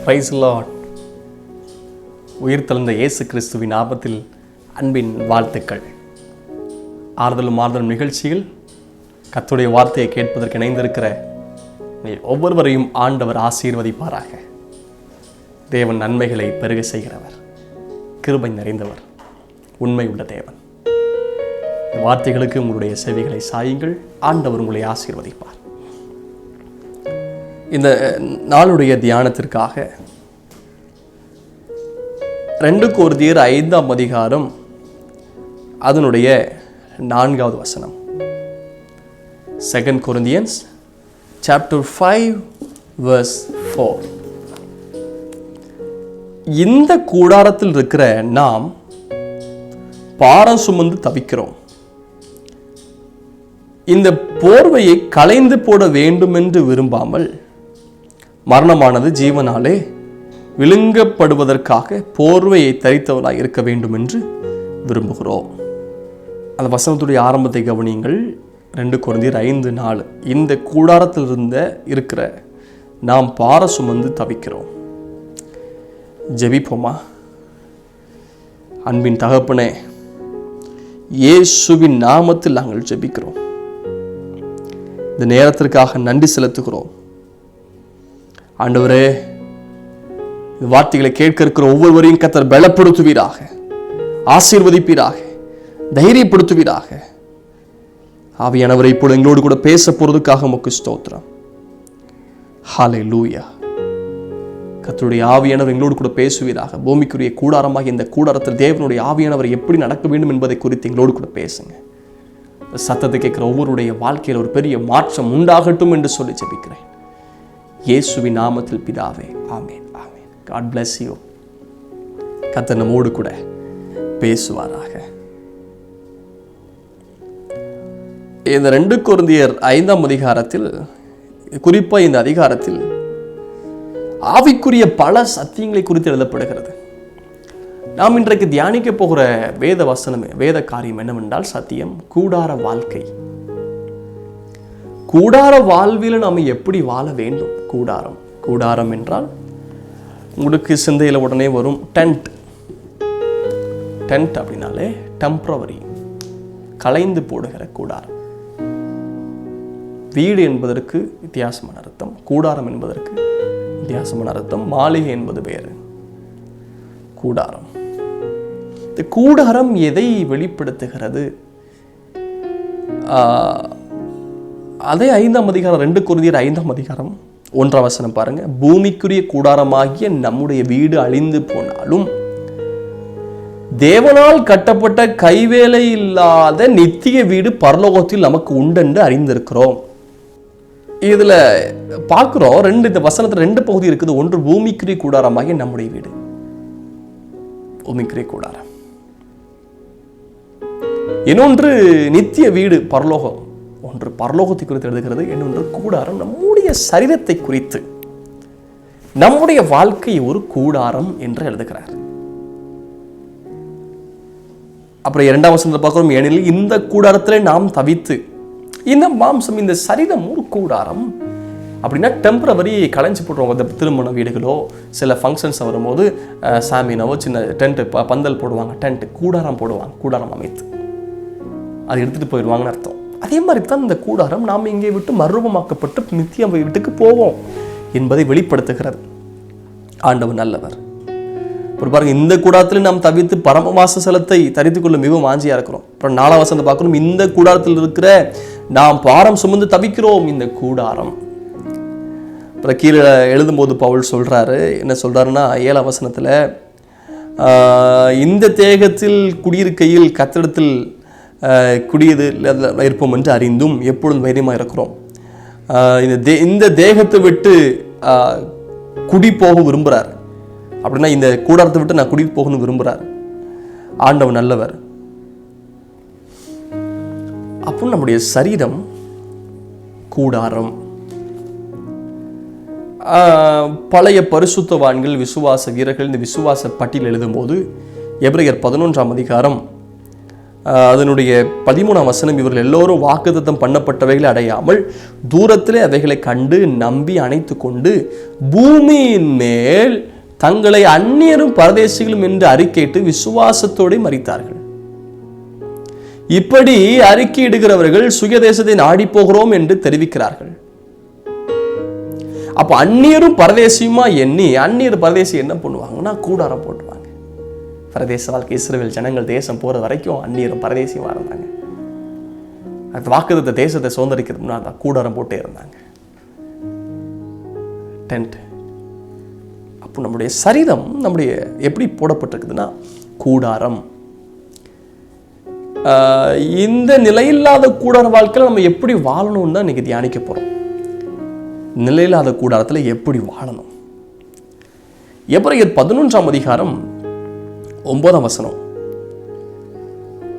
Price Lord. உயிர்த்தெழுந்த இயேசு கிறிஸ்துவின் நாமத்தில் அன்பின் வாழ்த்துக்கள். ஆறுதலும் ஆறுதலும் நிகழ்ச்சியில் கர்த்தருடைய வார்த்தையை கேட்பதற்கு இணைந்திருக்கிற ஒவ்வொருவரையும் ஆண்டவர் ஆசீர்வதிப்பாராக. தேவன் நன்மைகளை பெருக செய்கிறவர், கிருபை நிறைந்தவர், உண்மை உள்ள தேவன். வார்த்தைகளுக்கு உங்களுடைய செவிகளை சாயுங்கள். ஆண்டவர் உங்களை ஆசீர்வதிப்பார். இந்த நாளுடைய தியானத்திற்காக 2 கொரிந்தியர் 5ஆம் அதிகாரம் அதனுடைய 4வது வசனம். 2 Corinthians chapter 5 verse 4. இந்த கூடாரத்தில் இருக்கிற நாம் பாரம் சுமந்து தவிக்கிறோம். இந்த போர்வையை களைந்து போட வேண்டும் என்று விரும்பாமல், மரணமானது ஜீவனாலே விழுங்கப்படுவதற்காக போர்வையை தரித்தவராய் இருக்க வேண்டும் என்று விரும்புகிறோம். அந்த வசனத்துடைய ஆரம்பத்தை கவனியுங்கள். 2 கொரிந்தியர் 5:4. இந்த கூடாரத்தில் இருக்கிற நாம் பார சுமந்து தவிக்கிறோம். ஜெபிப்போமா? அன்பின் தகப்பனே, இயேசுவின் நாமத்தில் நாங்கள் ஜெபிக்கிறோம். இந்த நேரத்திற்காக நன்றி செலுத்துகிறோம். ஆண்டவரே, இந்த வார்த்தைகளை கேட்க இருக்கிற ஒவ்வொருவரையும் கர்த்தர் பலப்படுத்துவீராக, ஆசீர்வதிப்பீராக, தைரியப்படுத்துவீராக. ஆவியானவரை இப்பொழுது எங்களோடு கூட பேச போறதுக்காக உமக்கு ஸ்தோத்திரம். ஹல்லேலூயா. கர்த்தருடைய ஆவியானவர் எங்களோடு கூட பேசுவீராக. பூமிக்குரிய கூடாரமாக இந்த கூடாரத்தில் தேவனுடைய ஆவியானவர் எப்படி நடக்க வேண்டும் என்பதை குறித்து எங்களோடு கூட பேசுங்க. சத்தத்தை கேட்கிற ஒவ்வொருடைய வாழ்க்கையில் ஒரு பெரிய மாற்றம் உண்டாகட்டும் என்று சொல்லி ஜெபிக்கிறேன். இயேசுவின் நாமத்தில் பிதாவே, ஆமென், ஆமென். God bless you. கர்த்தர் நம்மோடு கூட பேசுவாராக. இந்த 2 கொரிந்தியர் 5ஆம் அதிகாரத்தில், குறிப்பாக இந்த அதிகாரத்தில் ஆவிக்குரிய பல சத்தியங்களை குறித்து எழுதப்படுகிறது. நாம் இன்றைக்கு தியானிக்க போகிற வேத வசனம், வேத காரியம் என்னவென்றால் சத்தியம், கூடார வாழ்க்கை. கூடார வாழ்வில் நாம் எப்படி வாழ வேண்டும்? கூடாரம் என்றால் உங்களுக்கு சிந்தையில் உடனே வரும் டென்ட். டென்ட் அப்படின்னாலே டெம்பரவரி, கலைந்து போடுகிற கூடாரம். வீடு என்பதற்கு வித்தியாசமான அர்த்தம், கூடாரம் என்பதற்கு வித்தியாசமான அர்த்தம். மாளிகை என்பது வேறு, கூடாரம். இந்த கூடாரம் எதை வெளிப்படுத்துகிறது? அதே 5ஆம் அதிகாரம், 2 கொரிந்தியர் 5ஆம் அதிகாரம் 1ஆம் வசனம் பாருங்க. பூமிக்குரிய கூடாரமாகிய நம்முடைய வீடு அழிந்து போனாலும் தேவனால் கட்டப்பட்ட கைவேலை இல்லாத நித்திய வீடு பரலோகத்தில் நமக்கு உண்டென்று அறிந்திருக்கிறோம். இதுல பார்க்கிறோம், இந்த வசனத்துல 2 பகுதி இருக்குது. ஒன்று பூமிக்குரிய கூடாரமாகிய நம்முடைய வீடு, பூமிக்குரிய கூடாரம். இன்னொன்று நித்திய வீடு, பரலோகம். ஒன்று பரலோகத்தை குறித்து எழுதுகிறது, இன்னொன்று கூடாரம் நம்முடைய சரீரத்தை குறித்து, நம்முடைய வாழ்க்கை ஒரு கூடாரம் என்று எழுதுகிறார். அப்புறம் 2ஆம் வசனத்தை பார்க்கிறோம், ஏனெனில் இந்த கூடாரத்திலே நாம் தவித்து, இந்த மாம்சம், இந்த சரீரம் ஒரு கூடாரம் அப்படின்னா டெம்பரவரி கலைஞ்சு போட்டுருவாங்க. இந்த திருமண வீடுகளோ சில ஃபங்க்ஷன்ஸ் வரும்போது சாமினாவோ சின்ன டென்ட், பந்தல் போடுவாங்க, டென்ட், கூடாரம் போடுவாங்க, கூடாரம் அமைத்து அதை எடுத்துகிட்டு போயிடுவாங்கன்னு அர்த்தம். அதே மாதிரி தான் இந்த கூடாரம் நாம் இங்கே விட்டு மறுரூபமாக்கப்பட்டு நித்திய வீட்டுக்கு போவோம் என்பதை வெளிப்படுத்துகிறது. ஆண்டவர் நல்லவர். பாருங்க, இந்த கூடாரத்தில் நாம் தவித்து பரமவாச ஸ்தலத்தை தரித்துக் கொள்ள மிகவும் வாஞ்சியா இருக்கிறோம். அப்புறம் 4ஆம் வசனத்தை பார்க்கணும், இந்த கூடாரத்தில் இருக்கிற நாம் பாரம் சுமந்து தவிக்கிறோம். இந்த கூடாரம். அப்புறம் கீழே எழுதும்போது பவுல் சொல்றாரு, என்ன சொல்றாருன்னா 7ஆம் வசனத்துல, இந்த தேகத்தில் குடியிருக்கையில் கர்த்தரிடத்தில் குடியது இருப்போம் என்று அறிந்தும் எப்பொழுதும் தைரியமாக இருக்கிறோம். இந்த தேகத்தை விட்டு குடி போக விரும்புகிறார். அப்படின்னா இந்த கூடாரத்தை விட்டு நான் குடி போகணும் விரும்புகிறார். ஆண்டவர் நல்லவர். அப்போ நம்முடைய சரீரம் கூடாரம். பழைய பரிசுத்தவான்கள், விசுவாச வீரர்கள் இந்த விசுவாச பட்டியல் எழுதும்போது எபிரேயர் 11ஆம் அதிகாரம் அதனுடைய 13ஆம் வசனம், இவர்கள் எல்லோரும் வாக்குத்தத்தம் பண்ணப்பட்டவைகளை அடையாமல் தூரத்திலே அவைகளை கண்டு நம்பி அணைத்து கொண்டு பூமியின் மேல் தங்களை அந்நியரும் பரதேசிகளும் என்று அறிக்கையிட்டு விசுவாசத்தோடு மரித்தார்கள். இப்படி அறிக்கையிடுகிறவர்கள் சுயதேசத்தை நாடி போகிறோம் என்று தெரிவிக்கிறார்கள். அப்ப அந்நியரும் பரதேசியுமா எண்ணி அந்நியர் பரதேசி என்ன பண்ணுவாங்கன்னா கூடாரம் போட்டுவாங்க. பரதேச வாழ்க்கை இஸ்ரவேல் ஜனங்கள் தேசம் போற வரைக்கும் அந்நியரும் பரதேசியுமா இருந்தாங்க. அது வாக்குத்தத்த தேசத்தை சுதந்திரிக்கிறதுக்கு முன்னாடி கூடாரம் போட்டே இருந்தாங்க, டென்ட். அப்போ நம்முடைய சரீரம் நம்முடைய எப்படி போடப்பட்டிருக்குதுன்னா கூடாரம். இந்த நிலையில்லாத கூடார வாழ்க்கையில் நம்ம எப்படி வாழணும்னு தான் இன்னைக்கு தியானிக்க போறோம். நிலையில்லாத கூடாரத்தில் எப்படி வாழணும். எபிரேயர் 11ஆம் அதிகாரம் 9ஆம் வசனம்,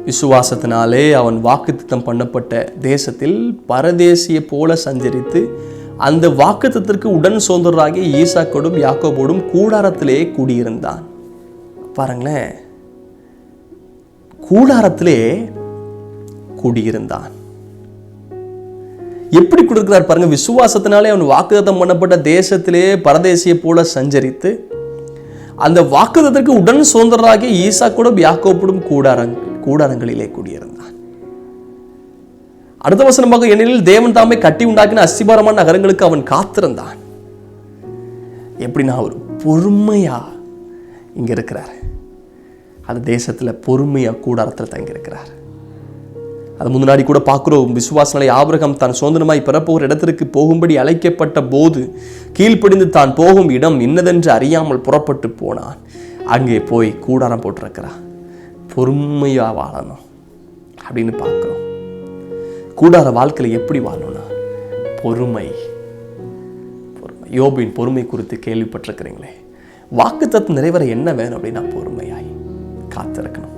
விசுவாசத்தினாலே அவன் வாக்குத்தத்தம் பண்ணப்பட்ட தேசத்தில் பரதேசியை போல சஞ்சரித்து அந்த வாக்குத்தத்திற்கு உடன் சோதரராகிய ஈசாக்கோடும் யாக்கோபோடும் கூடாரத்திலே கூடியிருந்தான். பாருங்களேன், கூடாரத்திலே கூடியிருந்தான். எப்படி கொடுக்கிறார் பாருங்க. விசுவாசத்தினாலே அவன் வாக்குத்தத்தம் பண்ணப்பட்ட தேசத்திலே பரதேசியை போல சஞ்சரித்து அந்த வாக்குத்தத்திற்கு உடன் சுதந்திரராகிய ஈசாக்கோடும் யாக்கோபோடும் கூடாரங்களிலே கூடியிருந்தான். அடுத்த வசனமாக, ஏனெனில் தேவன் தாமே கட்டி உண்டாக்கின அஸ்திபாரமான நகரங்களுக்கு அவன் காத்திருந்தான். எப்படின்னா ஒரு பொறுமையா இங்க இருக்கிறார். அது தேசத்துல பொறுமையா கூடாரத்தில் தங்கி இருக்கிறார். அது முன்னாடி கூட பார்க்கிறோம். விசுவாசனாலே ஆபிரகாம் தான் சுதந்திரமாய் பெறப்போகிற இடத்திற்கு போகும்படி அழைக்கப்பட்ட போது கீழ்ப்படிந்து தான் போகும் இடம் இன்னதென்று அறியாமல் புறப்பட்டு போனான். அங்கே போய் கூடாரம் போட்டிருக்கிறான். பொறுமையா வாழணும் அப்படின்னு பார்க்கிறோம். கூடார வாழ்க்கையில் எப்படி வாழணும்னா பொறுமை. யோபின் பொறுமை குறித்து கேள்விப்பட்டிருக்கிறீங்களே. வாக்குத்தத்தம் நிறைவேற என்ன வேணும் அப்படின்னா பொறுமையாய் காத்திருக்கணும்,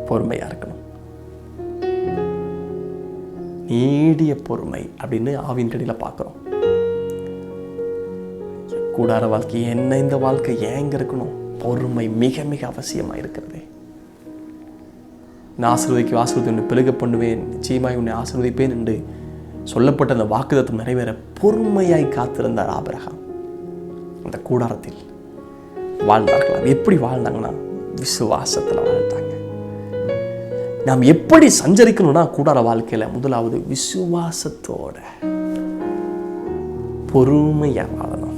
பொறுமையா இருக்கணும். நீடிய பொறுமை அப்படின்னு ஆவின் கடியில பார்க்கிறோம். கூடார வாழ்க்கை என்ன, இந்த வாழ்க்கை ஏங்க இருக்கணும்? பொறுமை மிக மிக அவசியமா இருக்கிறது. நான் ஆசீர்வதிக்கு உன்னை பெருக பண்ணுவேன், நிச்சயமாய் உன்னை ஆசீர்வதிப்பேன் என்று சொல்லப்பட்ட அந்த வாக்குத்தத்தம் நிறைவேற பொறுமையாய் காத்திருந்தார் ஆபிரகாம். அந்த கூடாரத்தில் வாழ்ந்தார்கள். எப்படி வாழ்ந்தாங்கன்னா விசுவாசத்துல வாழ்ந்தாங்க. நாம் எப்படி சஞ்சரிக்கணும்னா கூடார வாழ்க்கையில முதலாவது விசுவாசத்தோட பொறுமையா வாழணும்.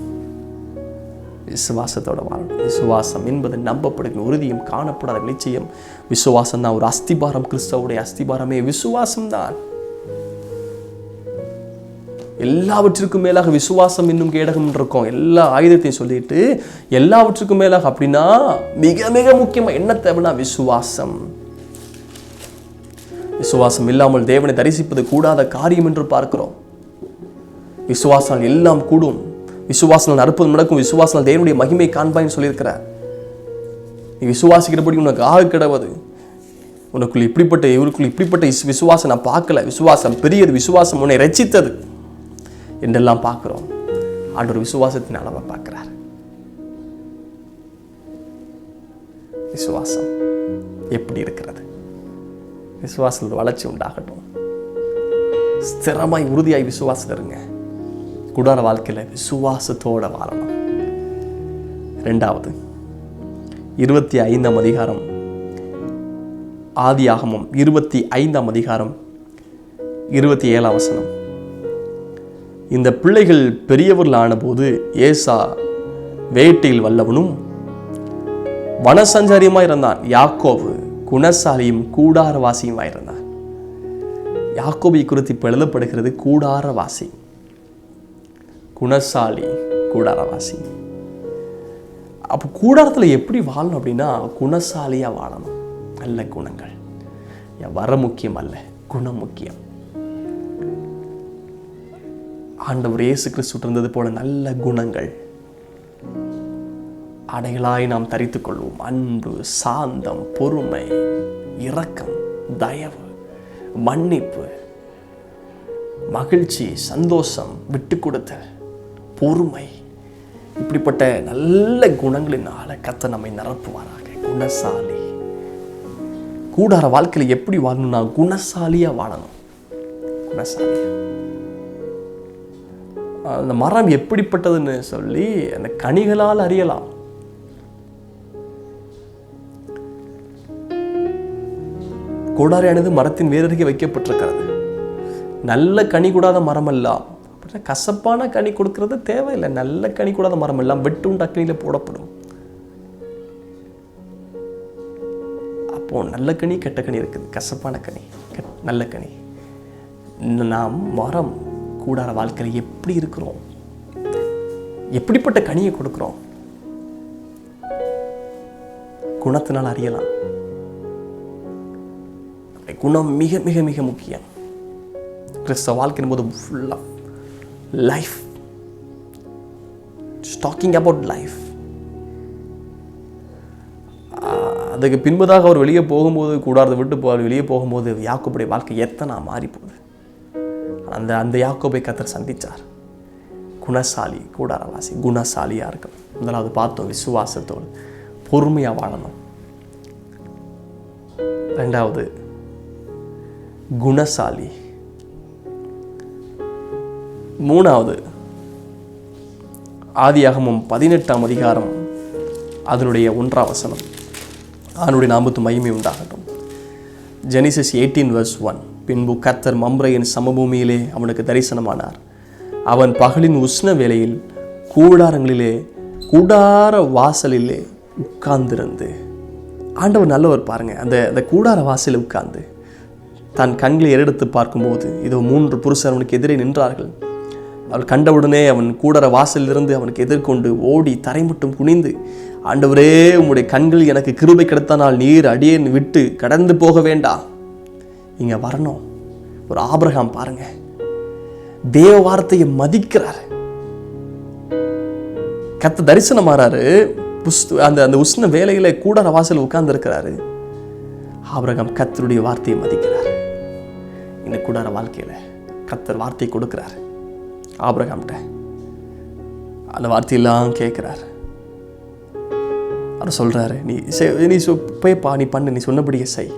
விசுவாசத்தோட வாழணும். விசுவாசம் என்பது நம்பப்படுகிற உறுதியும் காணப்படாத நிச்சயம். விசுவாசம் தான் ஒரு அஸ்திபாரம். கிறிஸ்தவுடைய அஸ்திபாரமே விசுவாசம் தான். எல்லாவற்றிற்கும் மேலாக விசுவாசம் இன்னும் கேடகம் இருக்கும். எல்லா ஆயுதத்தையும் சொல்லிட்டு எல்லாவற்றுக்கும் மேலாக அப்படின்னா மிக மிக முக்கியமா என்ன தேவைன்னா விசுவாசம். விசுவாசம் இல்லாமல் தேவனை தரிசிப்பது கூடாத காரியம் என்று பார்க்கிறோம். விசுவாசம் எல்லாம் கூடும். விசுவாசம் அற்புதம் நடக்கும். விசுவாசம் தேவனுடைய மகிமை காண்பாய்ன்னு சொல்லியிருக்கிறார். நீ விசுவாசிக்கிறபடி உனக்கு ஆக கிடவது. உனக்குள் இப்படிப்பட்ட இவருக்குள் இப்படிப்பட்ட விசுவாசம் நான் பார்க்கல. விசுவாசம் பெரியது. விசுவாசம் உன்னை ரட்சித்தது என்றெல்லாம் பார்க்கிறோம். ஆண்டவர் விசுவாசத்தின் அளவை பார்க்கிறார். விசுவாசம் எப்படி இருக்கிறது? விசுவாசத்தில் வளர்ச்சி உண்டாகட்டும். ஸ்திரமாய் உறுதியாய் விசுவாசம் இருங்க. கூடார வாழ்க்கையில விசுவாசத்தோட வாழணும். 2வது 25ஆம் அதிகாரம், ஆதியாகமம் 25ஆம் அதிகாரம் 27ஆம் வசனம். இந்த பிள்ளைகள் பெரியவர்களான போது ஏசா வேட்டையில் வல்லவனும் வனசஞ்சாரியுமாய் இருந்தான். யாக்கோபு குணசாலியும் கூடாரவாசியுமாய் இருந்தான். யாக்கோபை குறித்து இப்ப எழுதப்படுகிறது கூடாரவாசி, குணசாலி, கூடாரவாசி. அப்போ கூடாரத்தில் எப்படி வாழணும் அப்படின்னா குணசாலியா வாழணும். நல்ல குணங்கள். வர முக்கியம் அல்ல, குணம் முக்கியம். ஆண்டவர் இயேசு கிறிஸ்து இருந்தது போல நல்ல குணங்கள் அடைகளாய் நாம் தரித்துக் கொள்வோம். அன்பு, சாந்தம், பொறுமை, இரக்கம், தயவு, மன்னிப்பு, மகிழ்ச்சி, சந்தோஷம், விட்டு கொடுத்தல், பொறுமை, இப்படிப்பட்ட நல்ல குணங்களினால கர்த்தர் நம்மை நிரப்புவாராக. குணசாலி, கூடார வாழ்க்கையில் எப்படி வாழணும்னா குணசாலியா வாழணும். குணசாலியா. அந்த மரம் எப்படிப்பட்டதுன்னு சொல்லி அந்த கனிகளால் அறியலாம். கூடாரையானது மரத்தின் வேரருகே வைக்கப்பட்டிருக்கிறது. நல்ல கனி கூடாத மரம் எல்லாம், கசப்பான கனி கொடுக்கறது தேவையில்லை. நல்ல கனி கூடாத மரம் எல்லாம் வெட்டும் அக்னியில போடப்படும். அப்போ நல்ல கனி கெட்ட கனி இருக்குது, கசப்பான கனி நல்ல கனி. நாம் மரம் கூடார வாழ்க்கையில் எப்படி இருக்கிறோம், எப்படிப்பட்ட கனியை கொடுக்கிறோம், குணத்தினால் அறியலாம். குணம் மிக மிக மிக முக்கியம். கிறிஸ்தவ வாழ்க்கையின் போது ஃபுல்லா லைஃப், டாக்கிங் அபவுட் லைஃப். அதுக்கு பின்பதாக அவர் வெளியே போகும்போது, கூடாரத்தை விட்டு வெளியே போகும்போது யாக்கோபுடைய வாழ்க்கை எத்தனை மாறி போகுது. அந்த யாக்கோபை கர்த்தர் சந்திச்சார். குணசாலி, கூடாரவாசி, குணசாலியா இருக்கணும். முதலாவது பார்த்தோம், விசுவாசத்தோடு பொறுமையா வாழணும். ரெண்டாவது குணசாலி. மூணாவது ஆதியாகமம் 18ஆம் அதிகாரம் அதனுடைய 1ஆம் வசனம். அவனுடைய நாமத்து மகிமை உண்டாகட்டும். ஜெனிசிஸ் 18:1. பின்பு கர்த்தர் மம்ரேயின் சமபூமியிலே அவனுக்கு தரிசனமானார். அவன் பகலின் உஷ்ண வேளையில் கூடாரங்களிலே கூடார வாசலிலே உட்கார்ந்திருந்து, ஆண்டவர் நல்லவர் பாருங்க. அந்த கூடார வாசலில் உட்கார்ந்து தன் கண்களை ஏறெடுத்து பார்க்கும்போது இதோ 3 புருஷர் அவனுக்கு எதிரே நின்றார்கள். அவள் கண்டவுடனே அவன் கூடார வாசலிலிருந்து அவனுக்கு எதிர்கொண்டு ஓடி தரை மட்டும் குனிந்து, ஆண்டவரே, உம்முடைய கண்கள் எனக்கு கிருபை கிடைத்தானால் நீர் அடியேன் விட்டு கடந்து போக வேண்டாம், இங்க வரணும். ஒரு ஆபிரகாம் பாருங்க, தேவ வார்த்தையை மதிக்கிறார். கர்த்தர் தரிசனமாறாரு. அந்த உஷ்ண வேளையில கூடார வாசல் உட்கார்ந்து இருக்கிறாரு. ஆபிரகாம் கர்த்தருடைய வார்த்தையை மதிக்கிறார். இந்த கூடார வாழ்க்கையில கர்த்தர் வார்த்தையை கொடுக்கிறார் ஆபிரகாம்கிட்ட. அந்த வார்த்தையெல்லாம் கேட்கிறார். அவர் சொல்றாரு, நீ போய்ப்பா, நீ பண்ணு, நீ சொன்னபடியே செய்.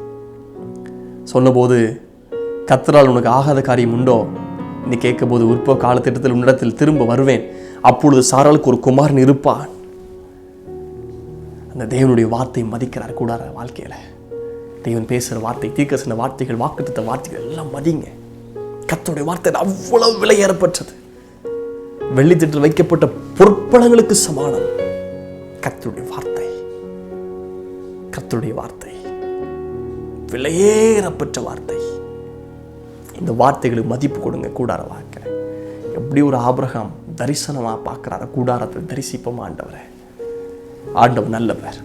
சொன்னபோது, கர்த்தரால் உனக்கு ஆகாத காரியம் உண்டோ? நீ கேட்கும் போது, உற்ப காலத்திட்டத்தில் உன்னிடத்தில் திரும்ப வருவேன், அப்பொழுது சாராளுக்கு ஒரு குமாரன் இருப்பான். அந்த தேவனுடைய வார்த்தையை மதிக்கிறார் கூடார வாழ்க்கையில. தேவன் பேசுகிற வார்த்தை, தீர்க்கதரிசன வார்த்தைகள், வாக்குத்தத்த வார்த்தைகள் எல்லாம் மதிங்க. கர்த்தருடைய வார்த்தை அவ்வளவு விலையேறப்பட்டது. வெள்ளித்தட்டில் வைக்கப்பட்ட பொற்பளங்களுக்கு சமானம் கர்த்தருடைய வார்த்தை. கர்த்தருடைய வார்த்தை விலையேறப்பட்ட வார்த்தை. இந்த வார்த்தைகளுக்கு மதிப்பு கொடுங்க. கூடார வாழ்க்கை எப்படி ஒரு ஆபிரகாம் தரிசனமா பார்க்கிறார, கூடாரத்தை தரிசிப்போம். ஆண்டவர் நல்லவர்.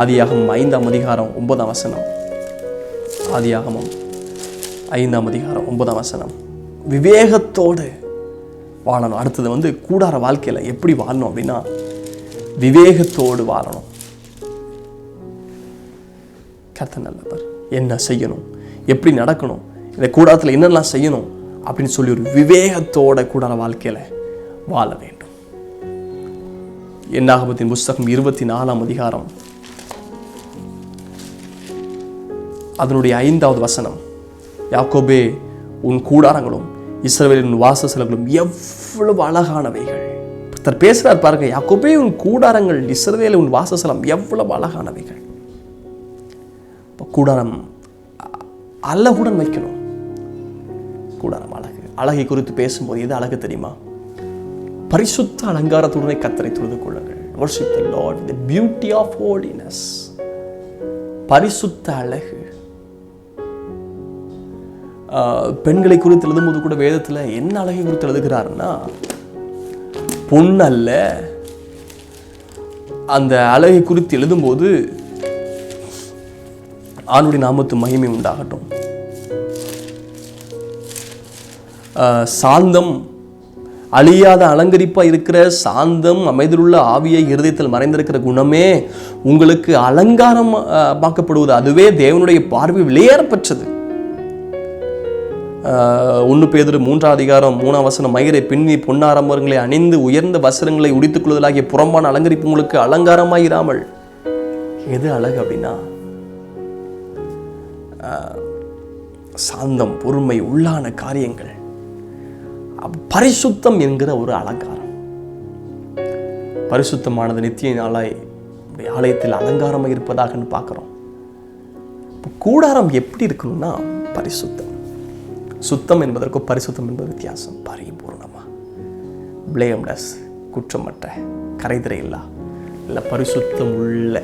ஆதியாகமம் 5ஆம் அதிகாரம் 9ஆம் வசனம். ஆதியாகமம் 5ஆம் அதிகாரம் 9ஆம் வசனம். விவேகத்தோடு வாழணும். அடுத்தது கூடார வாழ்க்கையில எப்படி வாழணும் அப்படின்னா, விவேகத்தோடு வாழணும். கர்த்தர் நல்லவர். என்ன செய்யணும், எப்படி நடக்கணும், இந்த கூடாரத்தில் என்னெல்லாம் செய்யணும் அப்படின்னு சொல்லி ஒரு விவேகத்தோட கூடார வாழ்க்கையில வாழ வேண்டும். என்னாகமத்தின் புஸ்தகம் 24ஆம் அதிகாரம் அதனுடைய 5வது வசனம். யாக்கோபே, உன் கூடாரங்களும் இஸ்ரவேலின் வாசஸ்தலங்களும் எவ்வளவு அழகானவைகள். கர்த்தர் பேசுறார் பாருங்க. யாக்கோபே, உன் கூடாரங்கள், இஸ்ரவேல் உன் வாசஸ்தலம் எவ்வளவு அழகானவைகள். கூடாரம் அழகுடன் வைக்கணும். கூடாரம் அழகு. அழகை குறித்து பேசும்போது எது அழகு தெரியுமா? பரிசுத்த அலங்காரத்துடனே கர்த்தரை தொழுது கொள்ளுங்கள். Worship the Lord with the beauty of holiness. பரிசுத்த அழகு. பெண்களை குறித்து எழுதும்போது கூட வேதத்துல என்ன அழகை குறித்து எழுதுகிறாருன்னா, பொண்ணல்ல. அந்த அழகை குறித்து எழுதும்போது, ஆண்டுடைய நாமத்து மகிமை உண்டாகட்டும். சாந்தம், அழியாத அலங்கரிப்பா இருக்கிற சாந்தம், அமைதியுள்ள ஆவியை இருதயத்தில் மறைந்திருக்கிற குணமே உங்களுக்கு அலங்காரம் பார்க்கப்படுவது, அதுவே தேவனுடைய பார்வை விலையேறப்பட்டது. 1 பேதுரு 3ஆம் அதிகாரம் 3ஆம் வசனம். மயிரை பின்னி பொன்னாரம்பரங்களை அணிந்து உயர்ந்த வஸ்திரங்களை உடித்துக் கொள்வதாகிய புறம்பான அலங்கரிப்பு உங்களுக்கு அலங்காரமாயிராமல். எது அழகு அப்படின்னா, சாந்தம், பொறுமை, உள்ளான காரியங்கள், பரிசுத்தம் என்கிற ஒரு அலங்காரம். பரிசுத்தமானது நித்திய நாளாய் ஆலயத்தில் அலங்காரமாக இருப்பதாக பார்க்கிறோம். கூடாரம் எப்படி இருக்கணும்னா பரிசுத்தம். சுத்தம் என்பதற்கும் பரிசுத்தம் என்பது வித்தியாசம். பரிபூர்ணமா, பிளேம்லெஸ், குற்றமற்ற, கரைதிரை இல்ல பரிசுத்தம் உள்ள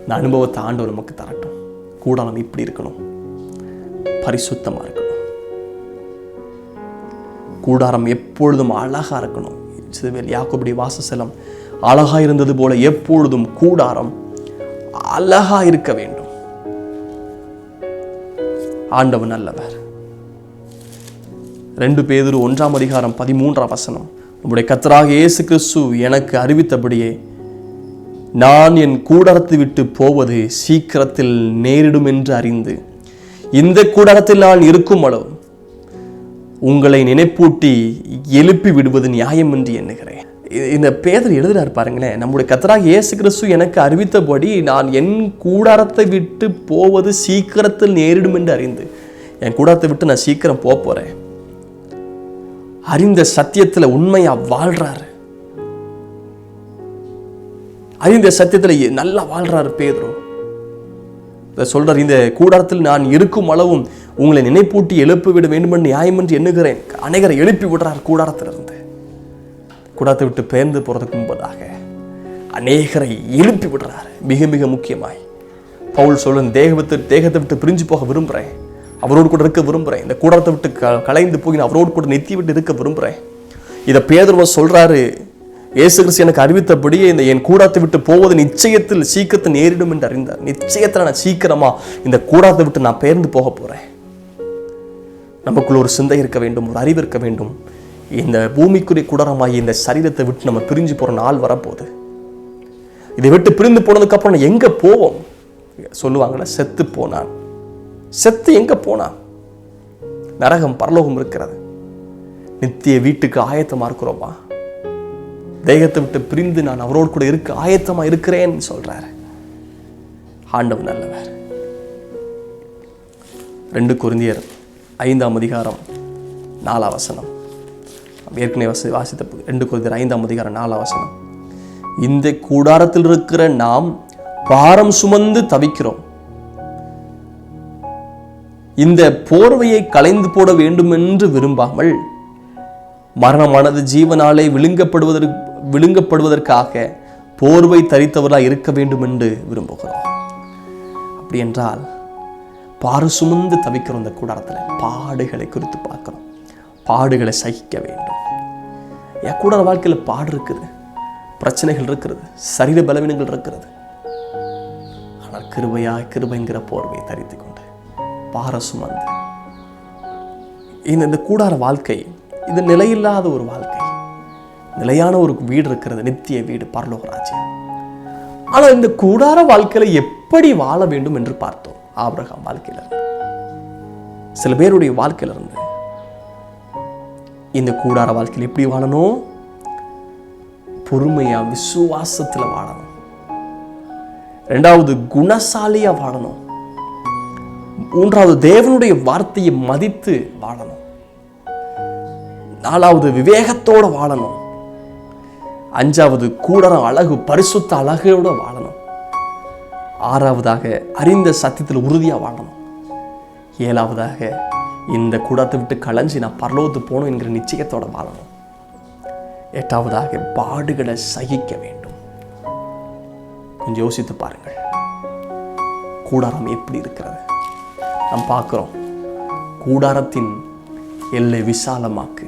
இந்த அனுபவத்தை ஆண்டவர் நமக்கு தரட்டும். கூடாரம் இப்படி இருக்கணும், பரிசுத்தமா இருக்கணும். கூடாரம் எப்பொழுதும் அழகா இருக்கணும். யாக்கோபுடைய வாசஸ்தலம் அழகா இருந்தது போல எப்பொழுதும் கூடாரம் அழகா இருக்க வேண்டும். ஆண்டவர் நல்லவர். 2 பேதுரு 1:13 நம்முடைய கர்த்தராகிய இயேசு கிறிஸ்து எனக்கு அறிவித்தபடியே நான் என் கூடாரத்தை விட்டு போவது சீக்கிரத்தில் நேரிடும் என்று அறிந்து இந்த கூடாரத்தில் நான் இருக்கும் அளவு உங்களை நினைப்பூட்டி எழுப்பி விடுவது நியாயம் என்று எண்ணுகிறேன். இந்த பேதர் எழுதுறாரு பாருங்களேன். நம்முடைய கர்த்தராகிய இயேசு கிறிஸ்து எனக்கு அறிவித்தபடி நான் என் கூடாரத்தை விட்டு போவது சீக்கிரத்தில் நேரிடும் என்று அறிந்து, என் கூடாரத்தை விட்டு நான் சீக்கிரம் போறேன். அறிந்த சத்தியத்துல உண்மையா வாழ்றாரு. அறிந்த சத்தியத்துல நல்லா வாழ்றாரு பேதுரு. சொல்றார், இந்த கூடாரத்தில் நான் இருக்கும் அளவும் உங்களை நினைப்பூட்டி எழுப்பி விட வேண்டும் என்று நியாயம் என்று எண்ணுகிறேன். அநேகரை எழுப்பி விடுறார். கூடாரத்திலிருந்து கூடாரத்தை விட்டு பெயர்ந்து போறதுக்கு முன்பதாக அநேகரை எழுப்பி விடுறார். மிக மிக முக்கியமாய் பவுல் சொல்ல, தேகத்தை விட்டு பிரிஞ்சு போக விரும்புறேன், அவரோடு கூட இருக்க விரும்புறேன். இந்த கூடாரத்தை விட்டு கலைந்து போய் நான் அவரோடு கூட நித்தி விட்டு இருக்க விரும்புறேன். இதை பேதுரு சொல்றாரு, இயேசு கிறிஸ்து எனக்கு அறிவித்தபடியே இந்த என் கூடாரத்தை விட்டு போவது நிச்சயத்தில் சீக்கிரத்தில் நேரிடும் என்று அறிந்தார். நிச்சயத்தில் நான் சீக்கிரமா இந்த கூடாரத்தை விட்டு நான் பெயர்ந்து போக போறேன். நமக்குள்ள ஒரு சிந்தை இருக்க வேண்டும், ஒரு அறிவு இருக்க வேண்டும். இந்த பூமிக்குரிய கூடாரமாகி இந்த சரீரத்தை விட்டு நம்ம பிரிஞ்சு போற நாள் வரப்போகுது. இதை விட்டு பிரிந்து போனதுக்கு அப்புறம் எங்க போவோம்? சொல்லுவாங்கல்ல, செத்து போனான். செத்து எங்க போனான்? நரகம், பரலோகம் இருக்கிறது. நித்திய வீட்டுக்கு ஆயத்தமா இருக்கிறோமா? தேகத்தை விட்டு பிரிந்து நான் அவரோடு கூட இருக்க ஆயத்தமா இருக்கிறேன் சொல்றாரு. ஆண்டவர் நல்லவர். 2 கொரிந்தியர் 5:4 ஏற்கனவே வாசித்த 2 கொரிந்தியர் 5:4 இந்த கூடாரத்தில் இருக்கிற நாம் பாரம் சுமந்து தவிக்கிறோம். இந்த போர்வையை களைந்து போட வேண்டும் என்று விரும்பாமல் மரணமானது ஜீவனாலே விழுங்கப்படுவதற்காக போர்வை தரித்தவர்களாக இருக்க வேண்டும் என்று விரும்புகிறோம். அப்படி என்றால் பாரம் சுமந்து தவிக்கிறோம். இந்த கூடாரத்தில் பாடுகளை குறித்து பார்க்கிறோம். பாடுகளை சகிக்க வேண்டும். என் கூடார வாழ்க்கையில் பாடு இருக்குது, பிரச்சனைகள் இருக்கிறது, சரீர பலவீனங்கள் இருக்கிறது. ஆனால் கிருபைங்கிற போர்வை தரித்து கொண்டு பாரம் சுமந்து இந்த கூடார வாழ்க்கை இது நிலையில்லாத ஒரு வாழ்க்கை. நிலையான ஒரு வீடு இருக்கிறது, நித்திய வீடு, பரலோக ராஜ்யம். ஆனால் இந்த கூடார வாழ்க்கையில எப்படி வாழ வேண்டும் என்று பார்த்தோம். ஆபிரகாம் வாழ்க்கையில இருந்து, சில பேருடைய வாழ்க்கையில இருந்து இந்த கூடார வாழ்க்கையில் எப்படி வாழணும்? பொறுமையா, விசுவாசத்துல வாழணும். 2வது குணசாலியா வாழணும். 3வது தேவனுடைய வார்த்தையை மதித்து வாழணும். 4வது விவேகத்தோட வாழணும். 5வது கூடாரம் அழகு, பரிசுத்த அழகோட வாழணும். 6வதாக அறிந்த சத்தியத்தில் உறுதியா வாழணும். 7வதாக இந்த கூடாரத்தை விட்டு களைஞ்சி நான் பரலோகத்துக்கு போகணும் என்கிற நிச்சயத்தோட வாழணும். 8வதாக பாடுகளை சகிக்க வேண்டும். கொஞ்சம் யோசித்து பாருங்கள், கூடாரம் எப்படி இருக்கிறது? நாம் பார்க்கிறோம், கூடாரத்தின் எல்லை விசாலமாக்கு,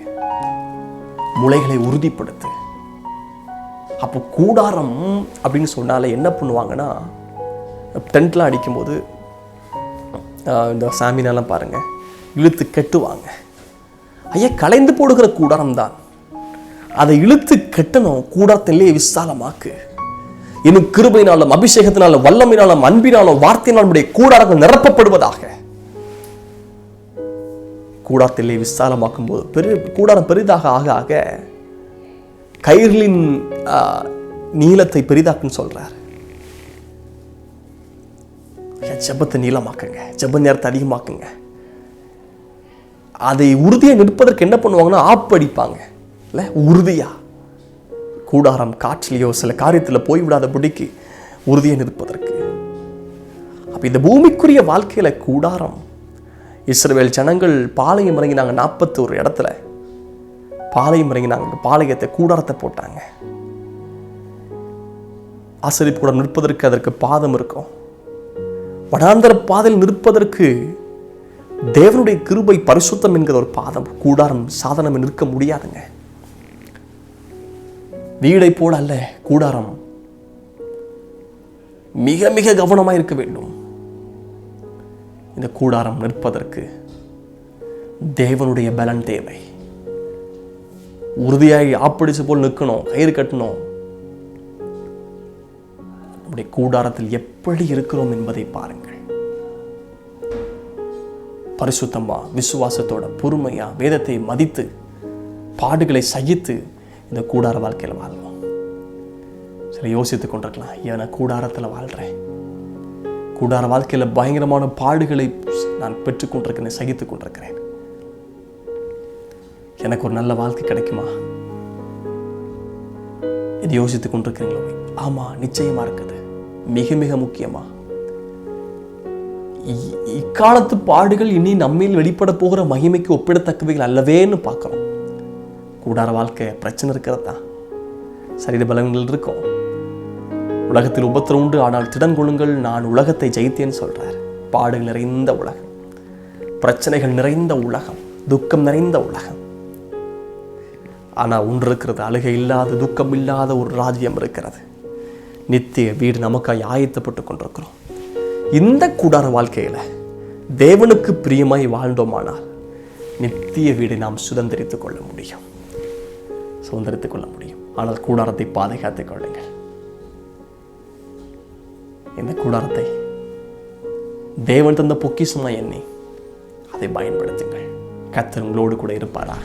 முளைகளை உறுதிப்படுத்து. அப்போ கூடாரம் அப்படின்னு சொன்னாலே என்ன பண்ணுவாங்கன்னா, டென்ட்லாம் அடிக்கும்போது இந்த சாமினாலாம் பாருங்க, இழுத்து கட்டுவாங்க. ஐயா, கலைந்து போடுகிற கூடாரம் தான். அதை இழுத்து கட்டணும். கூடாரத்திலே விசாலமாக்கு. இன்னும் கிருபையினாலும் அபிஷேகத்தினாலும் வல்லமையினாலும் அன்பினாலும் வார்த்தையினாலும் கூடாரங்கள் நிரப்பப்படுவதாக. கூடாரத்திலே விசாலமாக்கும் போது கூடாரம் பெரிதாக ஆக ஆக கயிறுகளின் நீளத்தை பெரிதாக்குன்னு சொல்றார். ஜெபத்தை நீளமாக்குங்க, ஜெப நேரத்தை அதிகமாக்குங்க. அதை உறுதியாக நிற்பதற்கு என்ன பண்ணுவாங்கன்னா ஆப்படிப்பாங்க இல்லை, உறுதியா கூடாரம் காற்றிலையோ சில காரியத்தில் போய்விடாதபடிக்கு உறுதியாக நிற்பதற்கு. அப்போ இந்த பூமிக்குரிய வாழ்க்கையில கூடாரம், இஸ்ரவேல் ஜனங்கள் பாளையம் இறங்கினாங்க. 41 இடத்துல பாளையம் இறங்கினாங்க. பாளையத்தை கூடாரத்தை போட்டாங்க. ஆசரிப்பு கூட நிற்பதற்கு அதற்கு பாதம் இருக்கும். வனாந்தர பாதையில் நிற்பதற்கு தேவனுடைய கிருபை பரிசுத்தம் என்கிற ஒரு பாதம், கூடாரம் சாதனம் நிற்க முடியாதுங்க. வீடை போல அல்ல கூடாரம், மிக மிக கவனமாக இருக்க வேண்டும். இந்த கூடாரம் நிற்பதற்கு தேவனுடைய பலன் தேவை. உறுதியாய் ஆப்படிச்சு போல் நிற்கணும், கயிறு கட்டணும். நம்முடைய கூடாரத்தில் எப்படி இருக்கிறோம் என்பதை பாருங்கள். பரிசுத்தமா, விசுவாசத்தோட, பொறுமையா, வேதத்தை மதித்து, பாடுகளை சகித்து இந்த கூடார வாழ்க்கையில் வாழ்வோம். சில யோசித்துக் கொண்டிருக்கலாம், ஏன்னா கூடாரத்தில் வாழ்றேன், கூடார வாழ்க்கையில் பயங்கரமான பாடுகளை நான் பெற்றுக்கொண்டிருக்கிறேன், சகித்துக் கொண்டிருக்கிறேன், எனக்கு ஒரு நல்ல வாழ்க்கை கிடைக்குமா? இது யோசித்துக் கொண்டிருக்கிறீங்களோ? ஆமா, நிச்சயமா இருக்குது. மிக மிக முக்கியமா இக்காலத்து பாடுகள் இனி நம்மில் வெளிப்பட போகிற மகிமைக்கு ஒப்பிடத்தக்கவைகள் அல்லவேன்னு பார்க்கிறோம். கூடார வாழ்க்கை பிரச்சனை இருக்கிறதா, சரீர பலங்கள் இருக்கும். உலகத்தில் உபத்திரம் உண்டு, ஆனால் திடன் கொள்ளுங்கள், நான் உலகத்தை ஜெயித்தேன்னு சொல்றார். பாடுகள் நிறைந்த உலகம், பிரச்சனைகள் நிறைந்த உலகம், துக்கம் நிறைந்த உலகம். ஆனா ஒன்று இருக்கிறது, அழுகை இல்லாத, துக்கம் இல்லாத ஒரு ராஜ்யம் இருக்கிறது. நித்திய வீடு நமக்காய் ஆயத்தப்பட்டு கொண்டிருக்கிறோம். இந்த கூடார வாழ்க்கையில தேவனுக்கு பிரியமாய் வாழ்ந்தோமானால் நித்திய வீடை நாம் சுதந்திரித்துக் கொள்ள முடியும், சுதந்திரித்துக் கொள்ள முடியும். ஆனால் கூடாரத்தை பாதுகாத்துக் கொள்ளுங்கள். இந்த கூடாரத்தை தேவன் தந்த பொக்கிஷமா எண்ணி அதை பயன்படுத்துங்கள். கர்த்தர் உங்களோடு கூட இருப்பாராக.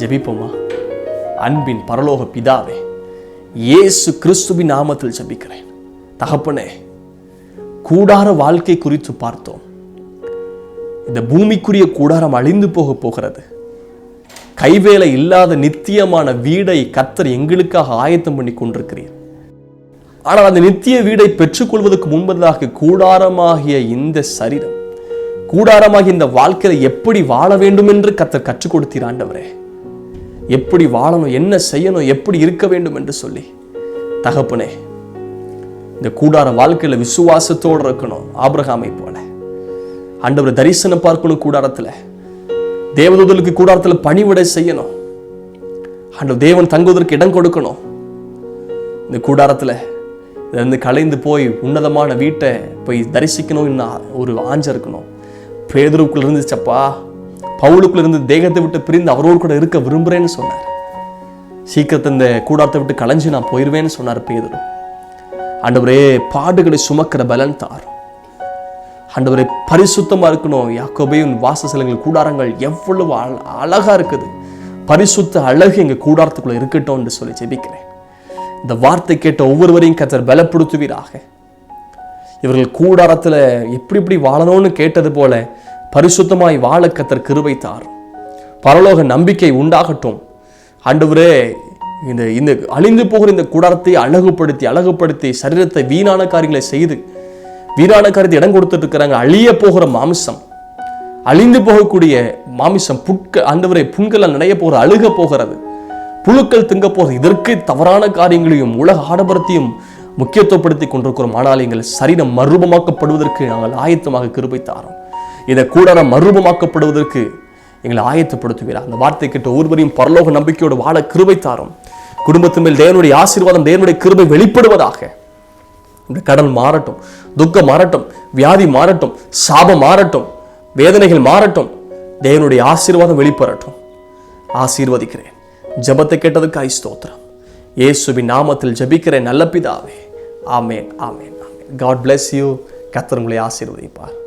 ஜெபிப்போமா? அன்பின் பரலோக பிதாவே, இயேசு கிறிஸ்துவின் நாமத்தில் ஜெபிக்கிறேன். தகப்பனே, கூடார வாழ்க்கை குறித்து பார்த்தோம். இந்த பூமிக்குரிய கூடாரம் அழிந்து போகிறது. கைவேலை இல்லாத நித்தியமான வீடை கர்த்தர் எங்களுக்காக ஆயத்தம் பண்ணி கொண்டிருக்கிறீர். ஆனால் அந்த நித்திய வீடை பெற்றுக்கொள்வதற்கு முன்பதாக கூடாரமாகிய இந்த சரீரம், கூடாரமாகிய இந்த வாழ்க்கையில எப்படி வாழ வேண்டும் என்று கர்த்தர் கற்றுக் கொடுத்தீர் ஆண்டவரே. எப்படி வாழணும், என்ன செய்யணும், எப்படி இருக்க வேண்டும் என்று சொல்லி தகப்பனே, இந்த கூடார வாழ்க்கையில விசுவாசத்தோடு இருக்கணும். ஆபிரகாமை போல ஆண்டவரை தரிசனம் பார்க்கணும். கூடாரத்துல தேவதூதலுக்கு கூடாரத்துல பணிவிடை செய்யணும். ஆண்டவர் தேவன் தங்குவதற்கு இடம் கொடுக்கணும். இந்த கூடாரத்துல இருந்து கலைந்து போய் உன்னதமான வீட்டை போய் தரிசிக்கணும். ஒரு ஆஞ்ச இருக்கணும். பேதுருக்குள்ள இருந்துச்சப்பா, பவுலுக்குள்ள இருந்து தேகத்தை விட்டு பிரிந்து அவரோடு கூட இருக்க விரும்புறேன்னு சொன்னார். சீக்கிரத்தை இந்த கூடாரத்தை விட்டு கலைஞ்சு நான் போயிடுவேன்னு சொன்னார் பேதுரு. ஆண்டவரே, பாடுகளை சுமக்கிற பலன் தாரும். ஆண்டவரே, பரிசுத்தமா இருக்கணும். யாக்கோபேயின் வாசஸ்தலங்கள், கூடாரங்கள் எவ்வளவு அழகா இருக்குது. பரிசுத்த அழகு எங்க கூடாரத்துக்குள்ள இருக்கட்டும் என்று சொல்லி ஜெபிக்கிறேன். இந்த வார்த்தை கேட்ட ஒவ்வொருவரையும் கர்த்தர் பலப்படுத்துவீராக. இவர்கள் கூடாரத்துல எப்படி எப்படி வாழணும்னு கேட்டது போல பரிசுத்தமாய் வாழ கர்த்தர் கிருபை தாரும். பரலோக நம்பிக்கை உண்டாகட்டும். ஆண்டவரே, இந்த அழிந்து போகிற இந்த கூடாரத்தை அழகுபடுத்தி சரீரத்தை வீணான காரியங்களை செய்து வீணான காரியத்தை இடம் கொடுத்துட்டு இருக்கிறாங்க. அழிய போகிற மாமிசம், அழிந்து போகக்கூடிய மாமிசம், ஆண்டவரே, புண்கள் நடைய போகிற, அழுக போகிறது, புழுக்கள் திங்க போகிறது. இதற்கு தவறான காரியங்களையும் உலக ஆடம்பரத்தையும் முக்கியத்துவப்படுத்தி கொண்டிருக்கிறோம். ஆனால் எங்கள் சரீரம் மறுரூபமாக்கப்படுவதற்கு நாங்கள் ஆயத்தமாக கிருபை தாரோம். இந்த கூடாரம் மறுரூபமாக்கப்படுவதற்கு எங்களை ஆயத்தப்படுத்துவீராக. அந்த வார்த்தை கேட்ட ஒருவரையும் பரலோக நம்பிக்கையோடு வாழ கிருபை தாரும். குடும்பத்தின் மேல் தேவனுடைய ஆசீர்வாதம், தேவனுடைய கிருபை வெளிப்படுவதாக. இந்த கடன் மாறட்டும், துக்கம் மாறட்டும், வியாதி மாறட்டும், சாபம் மாறட்டும், வேதனைகள் மாறட்டும். தேவனுடைய ஆசீர்வாதம் வெளிப்படட்டும். ஆசீர்வதிக்கிறேன். ஜெபத்தை கேட்டதுக்காய் ஸ்தோத்திரம். இயேசுவின் நாமத்தில் ஜெபிக்கிறேன் நல்ல பிதாவே. ஆமென், ஆமென், ஆமென். God bless you. கர்த்தர் உங்களை ஆசீர்வதிப்பார்.